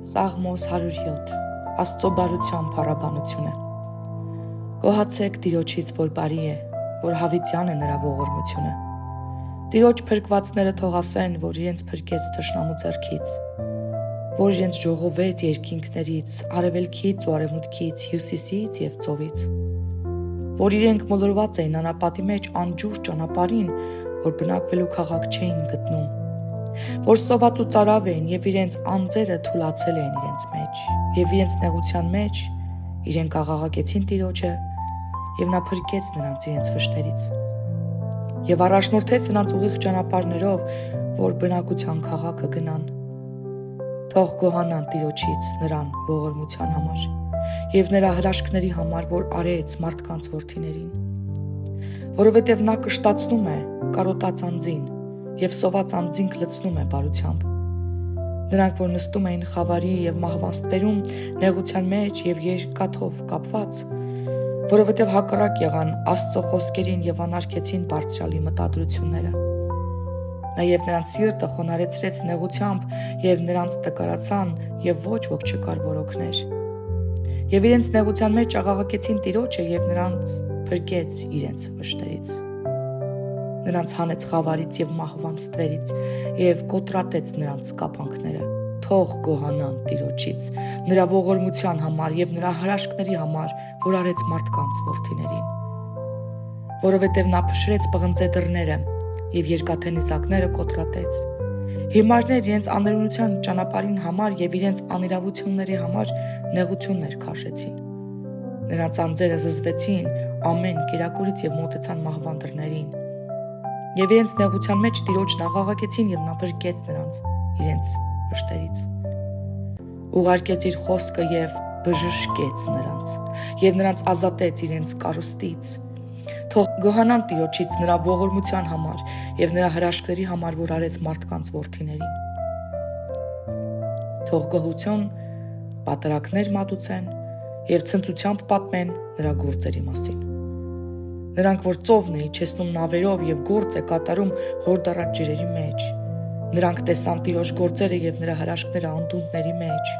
Սաղմոս 107 Աստծո բարության փառաբանությունը։ Գոհացեք Տիրոջից, որ բարի է, որ հավիտյան է նրա ողորմությունը։ Տիրոջ փրկվածները թող ասեն, որ իրենց փրկեց թշնամու ձեռքից, որ իրենց ժողովեց երկինքներից, արևելքից ու արևմուտքից, հյուսիսից և ծովից, որ իրենք մոլորված էին անապատի մեջ անջուր ճանապարհին, որ բնակվելու քաղաք չէին գտնում, որ սոված ու ծարավ էին և իրենց անձերը թուլացել էին իրենց մեջ, և իրենց նեղության մեջ իրենք աղաղակեցին Տիրոջը, և նա փրկեց նրանց իրենց վշտերից, և առաջնորդեց նրանց ուղիղ ճանապարհներով, որ բնակության քաղաքը գնան։ Թող գոհանան Տիրոջից նրան ողորմության համար, և նրա հրաշքների համար, որ արեց մարդկանց որդիներին, որովհետև նա կշտացնում է կարոտած անձին և սոված անձինք լցնում է բարությամբ։ Նրանք, որ նստում էին խավարի և մահվան ստվերում, նեղության մեջ և երկաթով կապված, որովհետև հակառակ եղան Աստծո խոսքերին և անարգեցին Բարձրյալի մտադրությունները։ Նաև նրանց սիրտը խոնարհեցրեց նեղությամբ, և նրանց տկարացան, և ոչ ոք չկար, որ օգներ։ Եվ իրենց նեղության մեջ աղաղակեցին Տիրոջը, և նրանց փրկեց իրենց վշտերից։ Նրանց հանեց խավարից և մահվան ստվերից և կոտրատեց նրանց կապանքները։ Թող գոհանան Տիրոջից նրա ողորմության համար և նրա հրաշքների համար, որ արեց մարդկանց որդիներին։ Որովհետև նա փշրեց պղնձե դռները և երկաթե նիզակները կոտրատեց։ Հիմարներ իրենց անօրենության ճանապարհին համար և իրենց անիրավությունների համար նեղություններ քաշեցին։ Նրանց անձերը զզվեցին ամեն կերակուրից և մոտեցան մահվան դռներին։ Եվ իրենց նեղության մեջ Տիրոջն աղաղակեցին, և նա փրկեց նրանց իրենց վշտերից։ Ուղարկեց իր խոսքը և բժշկեց նրանց, և նրանց ազատեց իրենց կարոստից։ Թող գոհանան Տիրոջից նրա ողորմության համար և նրա հրաշքների համար, որ արեց մարդկանց որդիներին։ Թող գոհություն պատարագներ մատուցեն և ցնծությամբ պատմեն նրա գործերի մասին։ Նրանք, որ ծովն է իջեցնում նավերով և գործ է կատարում հորդառատ ջրերի մեջ, նրանք տեսան Տիրոջ գործերը և նրա հրաշքները անդունդների մեջ։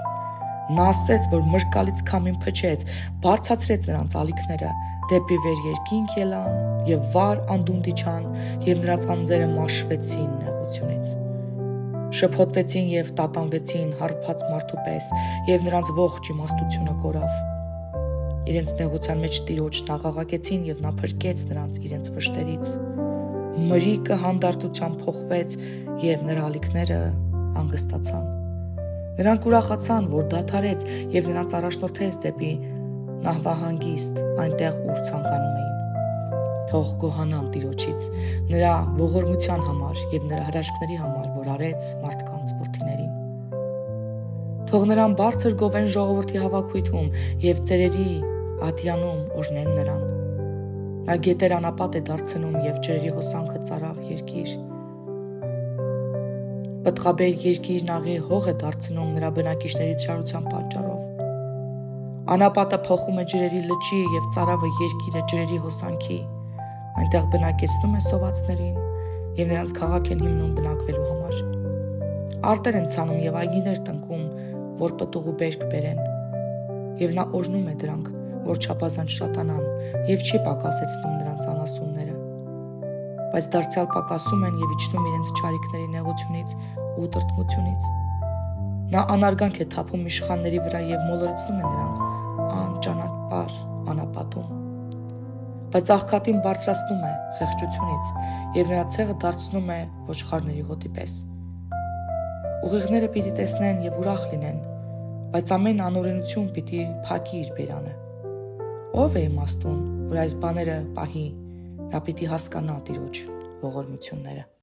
Նա ասեց, որ մրկալից քամին փչեց, բարձրացրեց նրանց ալիքները, դեպի վեր երկինք ելան և վար անդունդ իջան, և նրանց անձերը մաշվեցին նեղությունից։ Շփոթվեցին և տատանվեցին հարբած մարդու պես, և նրանց ողջ իմաստությունը կորավ։ Իրենց նեղության մեջ Տիրոջն աղաղակեցին, և նա փրկեց նրանց իրենց վշտերից։ Մրիկը հանդարտությամբ փոխվեց, և նրա ալիքները հանգստացան։ Նրանք ուրախացան, որ դադարեց, և նրանց առաջնորդեց դեպի նահվահանգիստ, այնտեղ, ուր ցանկանում էին։ Թող գոհանան Տիրոջից նրա ողորմության համար և նրա հրաշքների համար, որ արեց մարդկանց որդիներին։ Թող նրան բարձր գովեն ժողովրդի հավաքույթում և ծերերի ատյանում օրհնեն նրան։ Նա գետեր անապատ է դարձնում և ջրերի հոսանքը ծարավ երկիր։ Պտղաբեր երկիրն աղի հող է դարձնում նրա բնակիչների չարության պատճառով։ Անապատը փոխում է ջրերի լճի և ծարավը երկիր է ջրերի հոսանքի։ Այնտեղ բնակեցնում է սովածներին, և նրանց քաղաք են հիմնում բնակվելու համար։ Արտեր են ցանում և այգիներ տնկում, որ պտուղ ու բերք բերեն։ Եվ նա օրհնում է դրանք, որ չափազանց շատանան, և չի պակասեցնում նրանց անասունները։ Բայց դարձյալ պակասում են և իջնում իրենց չարիքների նեղությունից ու տրտմությունից։ Նա անարգանք է թափում իշխանների վրա և մոլորեցնում է նրանց անճանապարհ անապատում։ Բայց աղքատին բարձրացնում է խեղճությունից, և նրա ցեղը դարձնում է ոչխարների հոտի պես։ Ուղիղները պիտի տեսնեն և ուրախ լինեն, բայց ամեն անօրենություն պիտի փակի իր բերանը։ Ո՞վ է իմաստուն, որ այս բաները պահի, նա պիտի հասկանա Տիրոջ ողորմությունները։